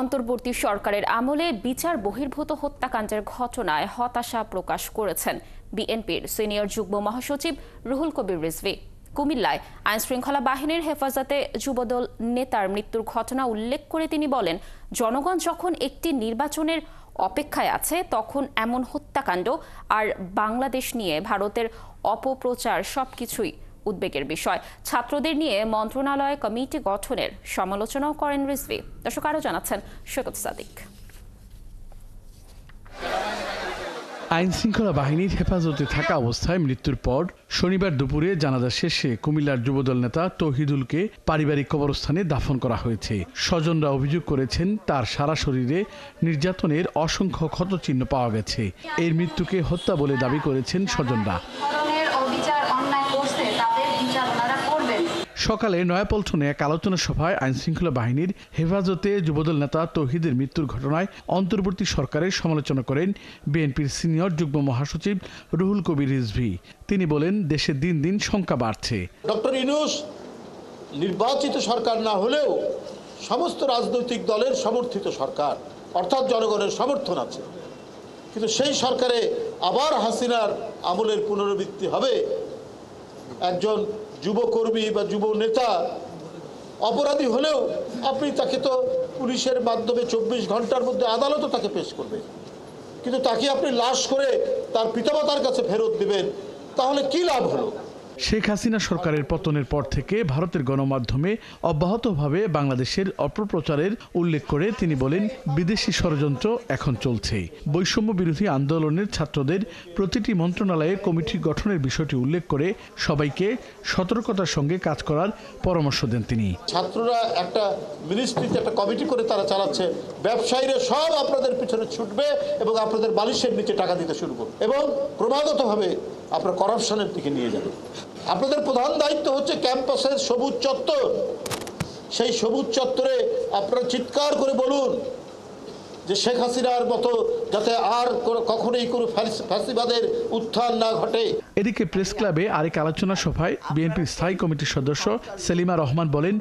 অন্তর্বর্তী সরকারের আমলে বিচার বহির্ভূত হত্যাকাণ্ডের ঘটনায় হতাশা প্রকাশ করেছেন বিএনপির সিনিয়র যুগ্ম মহাসচিব রুহুল কবির রিজভী। কুমিল্লায় আইনশৃঙ্খলা বাহিনীর হেফাজতে যুবদল নেতার মৃত্যুর ঘটনা উল্লেখ করে তিনি বলেন, জনগণ যখন একটি নির্বাচনের অপেক্ষায় আছে তখন এমন হত্যাকাণ্ড আর বাংলাদেশ নিয়ে ভারতের অপপ্রচার সবকিছুই উদ্বেগের বিষয়। ছাত্রদের নিয়ে মন্ত্রণালয় কমিটি গঠনের সমালোচনাও করেন রিজভী। দর্শক আরও জানাচ্ছেন সৈকত সাদিক। আইন শৃঙ্খলা বাহিনীর হেফাজতে থাকা অবস্থায় মৃত্যুর পর শনিবার দুপুরে জানাজা শেষে কুমিল্লার যুবদল নেতা তৌহিদুলকে পারিবারিক কবরস্থানে দাফন করা হয়েছে। স্বজনরা অভিযোগ করেছেন তার সারা শরীরে নির্যাতনের অসংখ্য ক্ষতচিহ্ন পাওয়া গেছে। এর মৃত্যুকে হত্যা বলে দাবি করেছেন স্বজনরা। সকালে নয়াপল্টনে এক আলোচনা সভায় আইনশৃঙ্খলা বাহিনীর হেফাজতে যুবদল নেতা তৌহিদের মৃত্যুর ঘটনায় অন্তর্বর্তী সরকারের সমালোচনা করেন বিএনপির সিনিয়র যুগ্ম মহাসচিব রুহুল কবির রিজভী। তিনি বলেন, দেশে দিন দিন সংখ্যা বাড়ছে। ডক্টর ইউনূস নির্বাচিত সরকার না হলেও সমস্ত রাজনৈতিক দলের সমর্থিত সরকার, অর্থাৎ জনগণের সমর্থন আছে, কিন্তু সেই সরকারে আবার হাসিনার আমলের পুনরাবৃত্তি হবে। একজন যুবকর্মী বা যুব নেতা অপরাধী হলেও আপনি তাকে তো পুলিশের মাধ্যমে 24 ঘন্টার মধ্যে আদালতও তাকে পেশ করবে, কিন্তু তাকে আপনি লাশ করে তার পিতামাতার কাছে ফেরত দিবেন, তাহলে কি লাভ হলো? শেখ হাসিনা সরকারের পতনের পর থেকে ভারতের গণমাধ্যমে অব্যাহতভাবে বাংলাদেশের অপপ্রচারের উল্লেখ করে তিনি বলেন, বিদেশি ষড়যন্ত্র এখন চলছে। বৈষম্য বিরোধী আন্দোলনের ছাত্রদের প্রতিটি মন্ত্রণালয়ে কমিটি গঠনের বিষয়টি উল্লেখ করে সবাইকে সতর্কতার সঙ্গে কাজ করার পরামর্শ দেন তিনি। ছাত্ররা একটা মিনিস্ট্রিতে একটা কমিটি করে তারা চালাচ্ছে, ব্যবসায়ীরা সব আপনাদের পিছনে ছুটবে এবং আপনাদের বালিশের নিচে টাকা দিতে শুরু করবে এবং ক্রমাগতভাবে আপনার করাপশনের দিকে নিয়ে যাবে। আপনাদের প্রধান দায়িত্ব হচ্ছে ক্যাম্পাসের সবুজ চত্বর। সেই সবুজ চত্বরে আপনারা চিৎকার করে বলুন যে শেখ হাসিনার মতো যাতে আর কখনোই কোনো ফ্যাসিবাদের উত্থান না ঘটে। এদিকে প্রেস ক্লাবে আরেক আলোচনা সভায় বিএনপির স্থায়ী কমিটির সদস্য সেলিমা রহমান বলেন,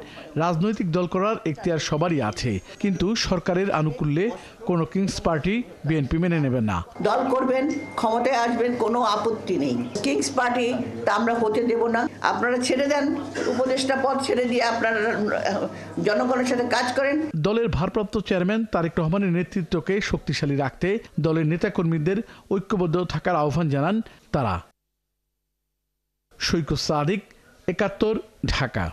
রাজনৈতিক দল করার এখতিয়ার সবারই আছে, কিন্তু সরকারের আনুকূল্যে কোনো কিংস পার্টি বিএনপি মেনে নেবে না। দল করবেন, ক্ষমতায় আসবেন, কোনো আপত্তি নেই। কিংস পার্টি তা আমরা হতে দেব না। আপনারা ছেড়ে দেন, উপদেষ্টা পদ ছেড়ে দিয়ে আপনারা জনগণের সাথে কাজ করেন। দলের ভারপ্রাপ্ত চেয়ারম্যান তারেক রহমানের নেতৃত্বকে শক্তিশালী রাখতে দলের নেতাকর্মীদের ঐক্যবদ্ধ থাকার আহ্বান জানান তারা। সৈকত সাদিক, ৭১, ঢাকা।